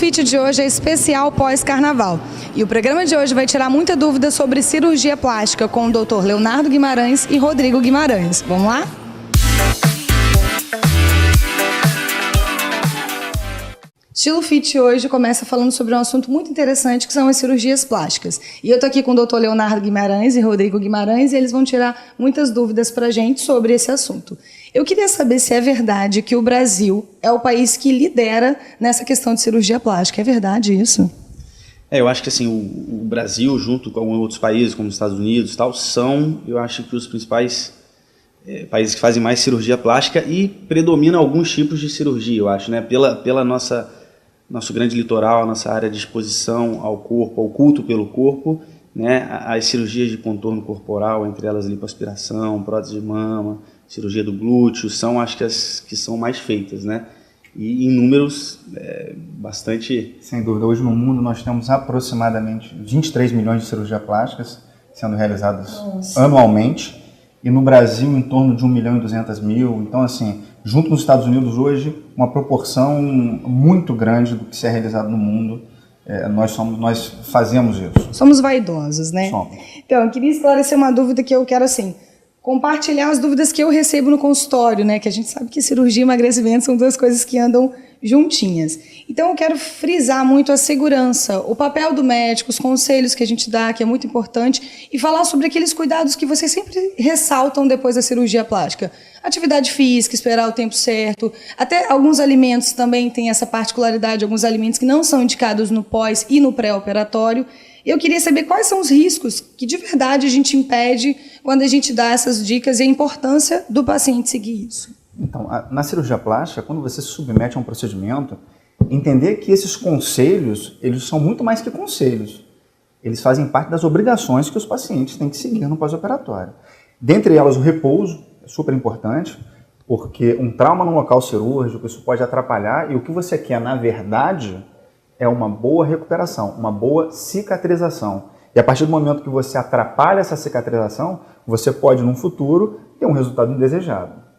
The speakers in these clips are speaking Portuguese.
Fit de hoje é especial pós-carnaval. E o programa de hoje vai tirar muita dúvida sobre cirurgia plástica com o Dr. Leonardo Guimarães e Rodrigo Guimarães. Vamos lá? Estilo Fit hoje começa falando sobre um assunto muito interessante, que são as cirurgias plásticas. E eu tô aqui com o Dr. Leonardo Guimarães e Rodrigo Guimarães, e eles vão tirar muitas dúvidas pra gente sobre esse assunto. Eu queria saber se é verdade que o Brasil é o país que lidera nessa questão de cirurgia plástica. É verdade isso? Eu acho que assim, o Brasil, junto com outros países, como os Estados Unidos e tal, são, eu acho que os principais países que fazem mais cirurgia plástica e predominam alguns tipos de cirurgia, eu acho, né? Pela nosso grande litoral, nossa área de exposição ao corpo, ao culto pelo corpo, né? As cirurgias de contorno corporal, entre elas lipoaspiração, prótese de mama, cirurgia do glúteo, são acho que as que são mais feitas, né? E em números bastante... Sem dúvida, hoje no mundo nós temos aproximadamente 23 milhões de cirurgias plásticas sendo realizadas anualmente, e no Brasil em torno de 1.200.000, então assim, junto com os Estados Unidos hoje, uma proporção muito grande do que se é realizado no mundo, nós fazemos isso. Somos vaidosos, né? Somos. Então, eu queria esclarecer uma dúvida que eu quero, assim, compartilhar as dúvidas que eu recebo no consultório, né? Que a gente sabe que cirurgia e emagrecimento são duas coisas que andam juntinhas. Então, eu quero frisar muito a segurança, o papel do médico, os conselhos que a gente dá, que é muito importante, e falar sobre aqueles cuidados que vocês sempre ressaltam depois da cirurgia plástica. Atividade física, esperar o tempo certo, até alguns alimentos também têm essa particularidade, alguns alimentos que não são indicados no pós e no pré-operatório. Eu queria saber quais são os riscos que de verdade a gente impede quando a gente dá essas dicas e a importância do paciente seguir isso. Então, na cirurgia plástica, quando você se submete a um procedimento, entender que esses conselhos, eles são muito mais que conselhos. Eles fazem parte das obrigações que os pacientes têm que seguir no pós-operatório. Dentre elas, o repouso é super importante, porque um trauma no local cirúrgico, isso pode atrapalhar, e o que você quer, na verdade, é uma boa recuperação, uma boa cicatrização. E a partir do momento que você atrapalha essa cicatrização, você pode, no futuro, ter um resultado indesejado.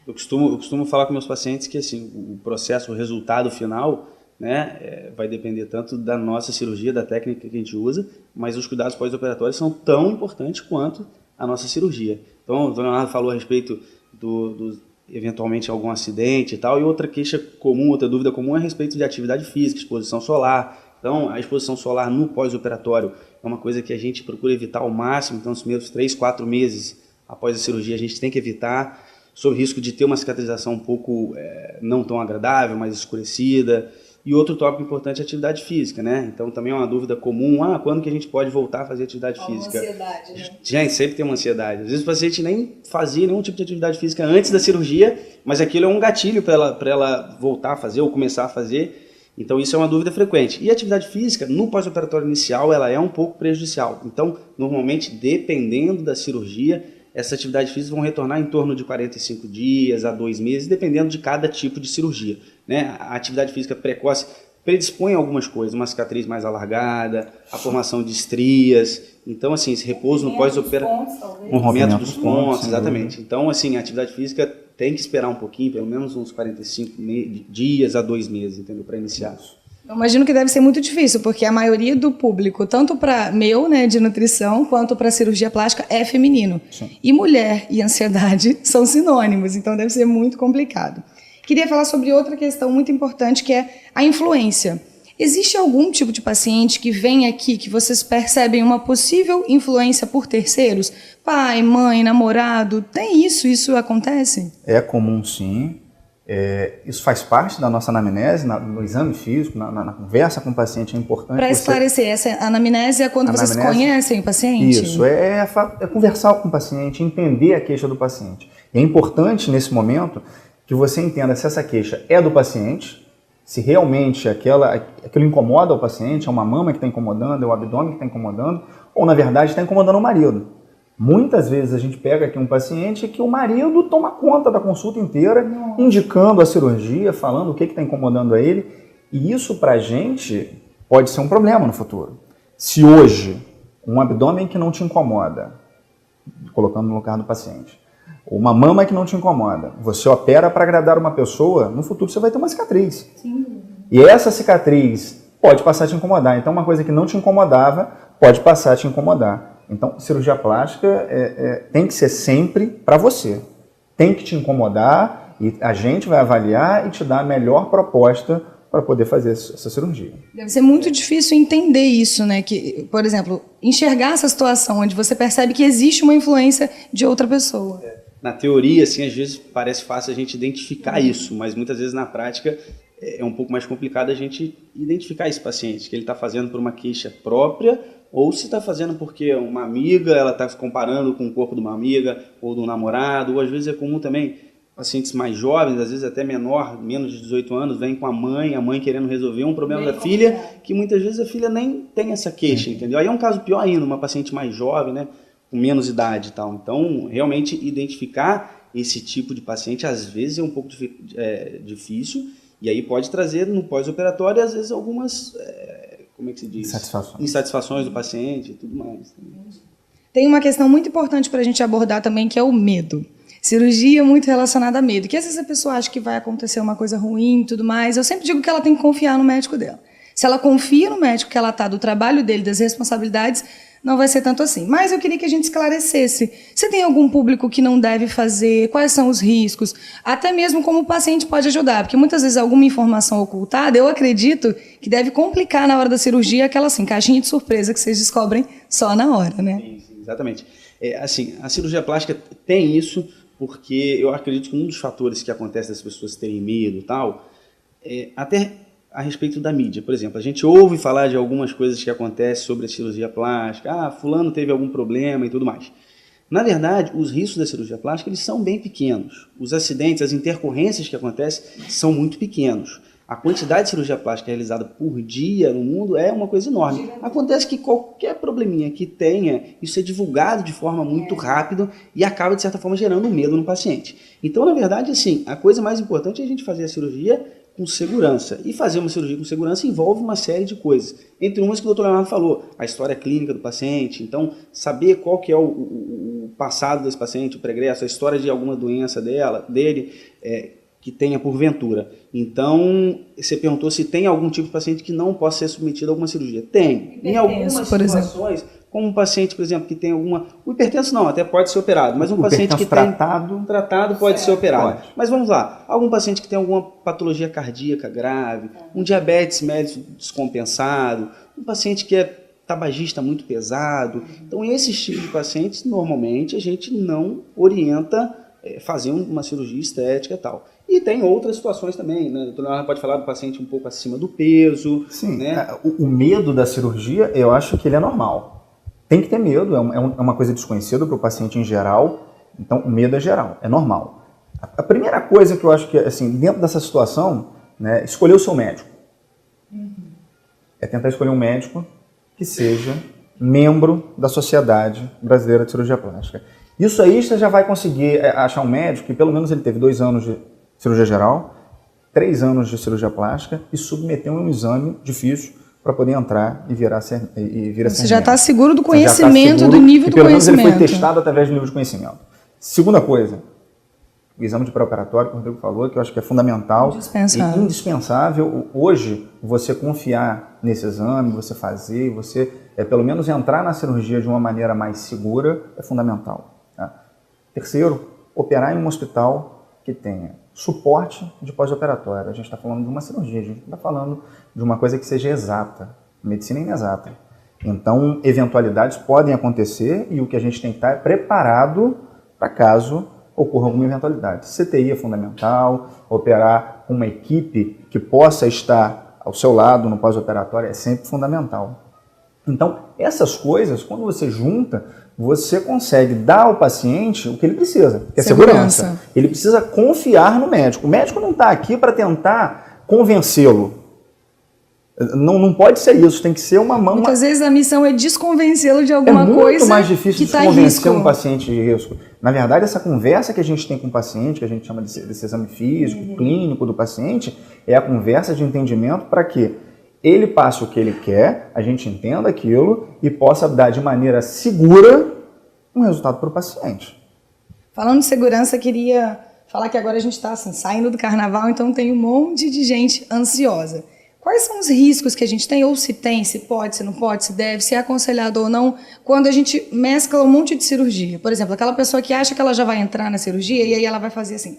Eu costumo falar com meus pacientes que assim, o processo, o resultado final, né, vai depender tanto da nossa cirurgia, da técnica que a gente usa, mas os cuidados pós-operatórios são tão importantes quanto a nossa cirurgia. Então, o Dr. Leonardo falou a respeito do eventualmente algum acidente e tal, e outra queixa comum, outra dúvida comum é a respeito de atividade física, exposição solar. Então, a exposição solar no pós-operatório é uma coisa que a gente procura evitar ao máximo, então, nos primeiros 3, 4 meses após a cirurgia a gente tem que evitar, sob risco de ter uma cicatrização um pouco não tão agradável, mais escurecida. E outro tópico importante é a atividade física, né? Então também é uma dúvida comum, quando que a gente pode voltar a fazer atividade física? Ansiedade, né? Gente, sempre tem uma ansiedade. Às vezes o paciente nem fazia nenhum tipo de atividade física antes da cirurgia, mas aquilo é um gatilho para ela voltar a fazer ou começar a fazer. Então isso é uma dúvida frequente. E a atividade física, no pós-operatório inicial, ela é um pouco prejudicial. Então, normalmente, dependendo da cirurgia, essas atividades físicas vão retornar em torno de 45 dias a 2 meses, dependendo de cada tipo de cirurgia, né? A atividade física precoce predispõe a algumas coisas, uma cicatriz mais alargada, a formação de estrias. Então, assim, esse repouso no pós-operatório... Um rompimento dos pontos, exatamente. Então, assim, a atividade física tem que esperar um pouquinho, pelo menos uns 45 dias a 2 meses, entendeu? Para iniciar. Eu imagino que deve ser muito difícil, porque a maioria do público, tanto para né, de nutrição, quanto para cirurgia plástica, é feminino. Sim. E mulher e ansiedade são sinônimos, então deve ser muito complicado. Queria falar sobre outra questão muito importante, que é a influência. Existe algum tipo de paciente que vem aqui que vocês percebem uma possível influência por terceiros? Pai, mãe, namorado, tem isso? Isso acontece? É comum, sim. Isso faz parte da nossa anamnese, no exame físico, na conversa com o paciente, é importante. Para esclarecer, essa anamnese é quando vocês conhecem o paciente? Isso, é conversar com o paciente, entender a queixa do paciente. E é importante, nesse momento, que você entenda se essa queixa é do paciente, se realmente aquilo incomoda o paciente, é uma mama que está incomodando, é o abdômen que está incomodando, ou, na verdade, está incomodando o marido. Muitas vezes a gente pega aqui um paciente que o marido toma conta da consulta inteira, indicando a cirurgia, falando o que está incomodando a ele. E isso para a gente pode ser um problema no futuro. Se hoje um abdômen que não te incomoda, colocando no lugar do paciente, uma mama que não te incomoda, você opera para agradar uma pessoa, no futuro você vai ter uma cicatriz. Sim. E essa cicatriz pode passar a te incomodar. Então, uma coisa que não te incomodava pode passar a te incomodar. Então, cirurgia plástica tem que ser sempre para você. Tem que te incomodar e a gente vai avaliar e te dar a melhor proposta para poder fazer essa cirurgia. Deve ser muito difícil entender isso, né? Que, por exemplo, enxergar essa situação onde você percebe que existe uma influência de outra pessoa. Na teoria, assim, às vezes parece fácil a gente identificar isso, mas muitas vezes na prática é um pouco mais complicado a gente identificar esse paciente, que ele está fazendo por uma queixa própria ou se está fazendo porque uma amiga, ela está se comparando com o corpo de uma amiga ou do namorado, ou às vezes é comum também pacientes mais jovens, às vezes até menor, menos de 18 anos, vêm com a mãe querendo resolver um problema da filha, que muitas vezes a filha nem tem essa queixa, entendeu? Aí é um caso pior ainda, uma paciente mais jovem, né, com menos idade e tal. Então, realmente, identificar esse tipo de paciente, às vezes, é um pouco difícil, e aí pode trazer no pós-operatório, às vezes, algumas, como é que se diz? Insatisfações do paciente e tudo mais. Tem uma questão muito importante para a gente abordar também, que é o medo. Cirurgia muito relacionada a medo, que às vezes a pessoa acha que vai acontecer uma coisa ruim e tudo mais. Eu sempre digo que ela tem que confiar no médico dela. Se ela confia no médico que ela está, do trabalho dele, das responsabilidades, não vai ser tanto assim. Mas eu queria que a gente esclarecesse. Você tem algum público que não deve fazer? Quais são os riscos? Até mesmo como o paciente pode ajudar. Porque muitas vezes alguma informação ocultada, eu acredito que deve complicar na hora da cirurgia aquela assim, caixinha de surpresa que vocês descobrem só na hora, né? Sim, exatamente. Assim, a cirurgia plástica tem isso, porque eu acredito que um dos fatores que acontece das pessoas terem medo e tal, até a respeito da mídia. Por exemplo, a gente ouve falar de algumas coisas que acontecem sobre a cirurgia plástica, fulano teve algum problema e tudo mais. Na verdade, os riscos da cirurgia plástica eles são bem pequenos. Os acidentes, as intercorrências que acontecem são muito pequenos. A quantidade de cirurgia plástica realizada por dia no mundo é uma coisa enorme. Acontece que qualquer probleminha que tenha, isso é divulgado de forma muito rápida e acaba, de certa forma, gerando medo no paciente. Então, na verdade, assim, a coisa mais importante é a gente fazer a cirurgia com segurança. E fazer uma cirurgia com segurança envolve uma série de coisas. Entre umas que o Dr. Leonardo falou, a história clínica do paciente. Então, saber qual que é o passado desse paciente, o pregresso, a história de alguma doença dele, que tenha porventura. Então, você perguntou se tem algum tipo de paciente que não possa ser submetido a alguma cirurgia. Tem. Em algumas situações, como um paciente, por exemplo, que tem alguma... O hipertenso não, até pode ser operado, mas um paciente que tem... Tratado pode ser operado. Pode. Mas vamos lá, algum paciente que tem alguma patologia cardíaca grave, um diabetes médio descompensado, um paciente que é tabagista muito pesado. Então, esses tipos de pacientes, normalmente, a gente não orienta fazer uma cirurgia estética e tal. E tem outras situações também, né? O Leonardo pode falar do paciente um pouco acima do peso. Sim, né? O medo da cirurgia, eu acho que ele é normal. Tem que ter medo, é uma coisa desconhecida para o paciente em geral, então o medo é geral, é normal. A primeira coisa que eu acho que, assim, dentro dessa situação, né, escolher o seu médico. É tentar escolher um médico que seja membro da Sociedade Brasileira de Cirurgia Plástica. Isso aí você já vai conseguir achar um médico que pelo menos ele teve 2 anos de cirurgia geral, 3 anos de cirurgia plástica e submeteu um exame difícil para poder entrar e vir a ser Você já está seguro do conhecimento, do nível do conhecimento. Pelo menos ele foi testado através do nível de conhecimento. Segunda coisa, o exame de pré-operatório, que o Rodrigo falou, que eu acho que é fundamental e indispensável. Hoje, você confiar nesse exame, você fazer, você pelo menos entrar na cirurgia de uma maneira mais segura, é fundamental. Tá? Terceiro, operar em um hospital que tenha suporte de pós-operatório. A gente está falando de uma cirurgia, a gente não está falando de uma coisa que seja exata. Medicina é inexata. Então, eventualidades podem acontecer e o que a gente tem que estar é preparado para caso ocorra alguma eventualidade. CTI é fundamental, operar com uma equipe que possa estar ao seu lado no pós-operatório é sempre fundamental. Então, essas coisas, quando você junta, você consegue dar ao paciente o que ele precisa, que é segurança. Ele precisa confiar no médico. O médico não está aqui para tentar convencê-lo. Não pode ser isso, tem que ser uma mão... Muitas vezes a missão é desconvencê-lo de alguma coisa que está em risco. É muito mais difícil de convencer um paciente de risco. Na verdade, essa conversa que a gente tem com o paciente, que a gente chama desse exame físico, clínico do paciente, é a conversa de entendimento para que ele passe o que ele quer, a gente entenda aquilo e possa dar de maneira segura um resultado para o paciente. Falando de segurança, queria falar que agora a gente está assim, saindo do carnaval, então tem um monte de gente ansiosa. quais são os riscos que a gente tem, ou se tem, se pode, se não pode, se deve, se é aconselhado ou não, quando a gente mescla um monte de cirurgia? Por exemplo, aquela pessoa que acha que ela já vai entrar na cirurgia e aí ela vai fazer assim,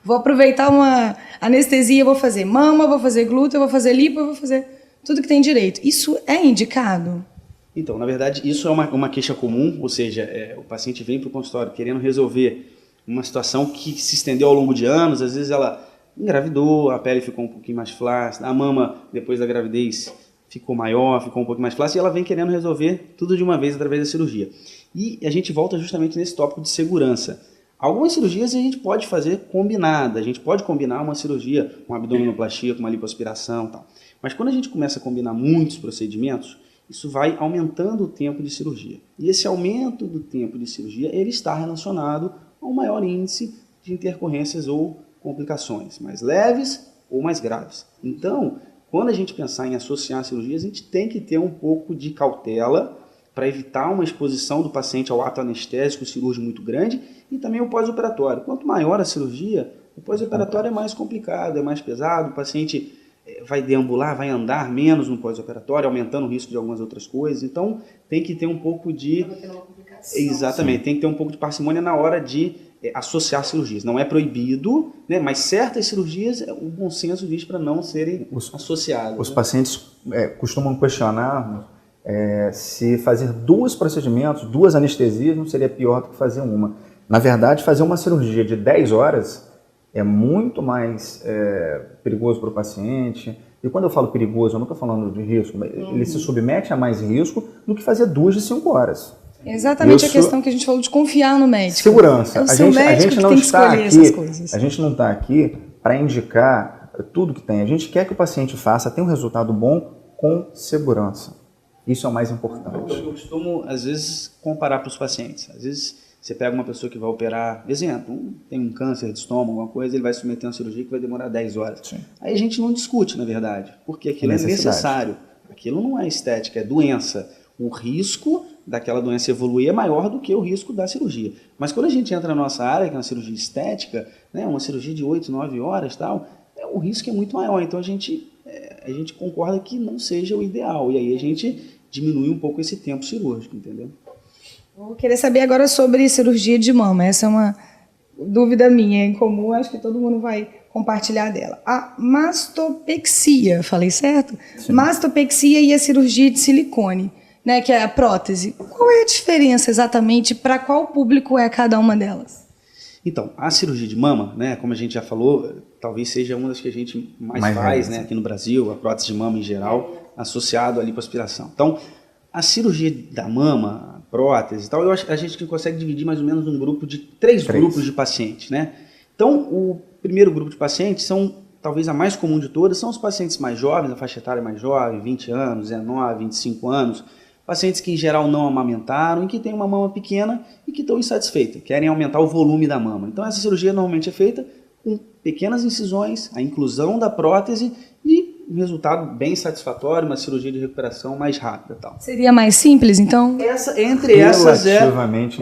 vou aproveitar uma anestesia, vou fazer mama, vou fazer glúteo, vou fazer lipo, vou fazer tudo que tem direito. Isso é indicado? Então, na verdade, isso é uma queixa comum, ou seja, o paciente vem para o consultório querendo resolver uma situação que se estendeu ao longo de anos, às vezes ela engravidou, a pele ficou um pouquinho mais flácida, a mama, depois da gravidez, ficou maior, ficou um pouquinho mais flácida, e ela vem querendo resolver tudo de uma vez através da cirurgia. E a gente volta justamente nesse tópico de segurança. Algumas cirurgias a gente pode fazer combinada, a gente pode combinar uma cirurgia, uma abdominoplastia com uma lipoaspiração e tal. Mas quando a gente começa a combinar muitos procedimentos, isso vai aumentando o tempo de cirurgia. E esse aumento do tempo de cirurgia, ele está relacionado a um maior índice de intercorrências ou complicações, mais leves ou mais graves. Então, quando a gente pensar em associar cirurgias, a gente tem que ter um pouco de cautela para evitar uma exposição do paciente ao ato anestésico cirúrgico muito grande e também o pós-operatório. Quanto maior a cirurgia, o pós-operatório é mais complicado, é mais pesado, o paciente vai deambular, vai andar menos no pós-operatório, aumentando o risco de algumas outras coisas. Então, tem que ter um pouco de... Exatamente, tem que ter um pouco de parcimônia na hora de associar cirurgias. Não é proibido, né, mas certas cirurgias, o bom senso diz para não serem associadas. Os pacientes costumam questionar se fazer 2 procedimentos, 2 anestesias, não seria pior do que fazer uma. Na verdade, fazer uma cirurgia de 10 horas é muito mais perigoso para o paciente. E quando eu falo perigoso, eu não estou falando de risco, ele se submete a mais risco do que fazer 2 de 5 horas. Exatamente a questão que a gente falou de confiar no médico. Segurança. É o seu médico que tem que escolher essas coisas. A gente não está aqui para indicar tudo que tem. A gente quer que o paciente faça, tenha um resultado bom com segurança. Isso é o mais importante. Eu costumo, às vezes, comparar para os pacientes. Às vezes, você pega uma pessoa que vai operar, exemplo, tem um câncer de estômago, alguma coisa, ele vai submeter uma cirurgia que vai demorar 10 horas. Sim. Aí a gente não discute, na verdade, porque aquilo é necessário. Aquilo não é estética, é doença. O risco daquela doença evoluir é maior do que o risco da cirurgia. Mas quando a gente entra na nossa área, que é uma cirurgia estética, né, uma cirurgia de 8, 9 horas, tal, o risco é muito maior. Então a gente concorda que não seja o ideal. E aí a gente diminui um pouco esse tempo cirúrgico, entendeu? Vou querer saber agora sobre cirurgia de mama. Essa é uma dúvida minha, em comum, acho que todo mundo vai compartilhar dela. A mastopexia, falei certo? Sim. Mastopexia e a cirurgia de silicone, né, que é a prótese. Qual é a diferença exatamente, para qual público é cada uma delas? Então, a cirurgia de mama, né, como a gente já falou, talvez seja uma das que a gente mais faz, né, aqui no Brasil, a prótese de mama em geral, associado à lipoaspiração. Então, a cirurgia da mama, a prótese e tal, eu acho que a gente consegue dividir mais ou menos num grupo de 3 grupos de pacientes, né? Então, o primeiro grupo de pacientes são, talvez a mais comum de todas, são os pacientes mais jovens, a faixa etária mais jovem, 20 anos, 19, 25 anos, pacientes que em geral não amamentaram e que têm uma mama pequena e que estão insatisfeitos, querem aumentar o volume da mama. Então essa cirurgia normalmente é feita com pequenas incisões, a inclusão da prótese e um resultado bem satisfatório, uma cirurgia de recuperação mais rápida. Tal. Seria mais simples, então? Relativamente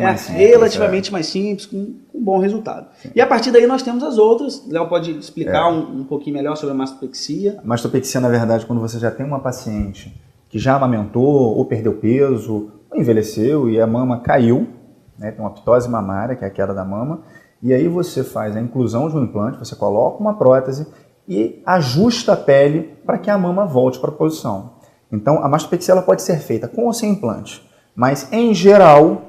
mais simples, com um bom resultado. Sim. E a partir daí nós temos as outras. Léo pode explicar um pouquinho melhor sobre a mastopexia. A mastopexia, na verdade, quando você já tem uma paciente que já amamentou, ou perdeu peso, ou envelheceu e a mama caiu, né, tem uma ptose mamária, que é a queda da mama, e aí você faz a inclusão de um implante, você coloca uma prótese e ajusta a pele para que a mama volte para a posição. Então, a mastopexia ela pode ser feita com ou sem implante, mas, em geral,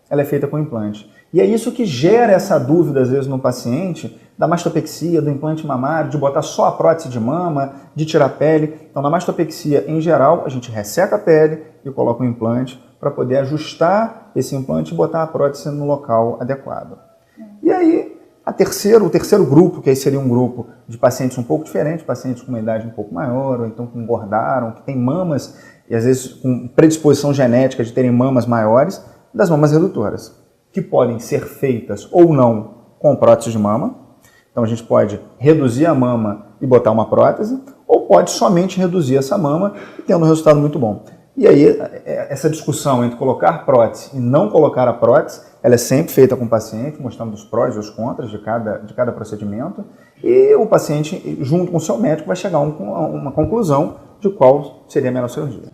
ela é feita com implante. E é isso que gera essa dúvida, às vezes, no paciente, da mastopexia, do implante mamário, de botar só a prótese de mama, de tirar a pele. Então, na mastopexia, em geral, a gente resseca a pele e coloca um implante para poder ajustar esse implante e botar a prótese no local adequado. E aí, o terceiro grupo, que aí seria um grupo de pacientes um pouco diferentes, pacientes com uma idade um pouco maior, ou então que engordaram, que têm mamas, e às vezes com predisposição genética de terem mamas maiores, das mamas redutoras, que podem ser feitas ou não com prótese de mama. Então a gente pode reduzir a mama e botar uma prótese, ou pode somente reduzir essa mama e tendo um resultado muito bom. E aí essa discussão entre colocar prótese e não colocar a prótese, ela é sempre feita com o paciente, mostrando os prós e os contras de cada procedimento, e o paciente, junto com o seu médico, vai chegar a uma conclusão de qual seria a melhor cirurgia.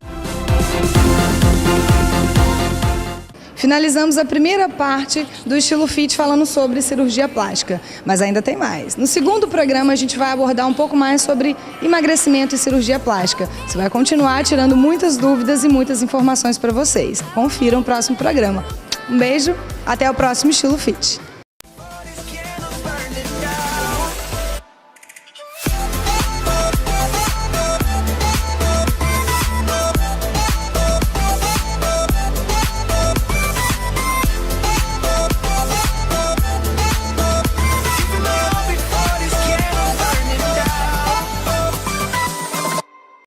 Finalizamos a primeira parte do Estilo Fit falando sobre cirurgia plástica, mas ainda tem mais. No segundo programa a gente vai abordar um pouco mais sobre emagrecimento e cirurgia plástica. Você vai continuar tirando muitas dúvidas e muitas informações para vocês. Confiram o próximo programa. Um beijo, até o próximo Estilo Fit.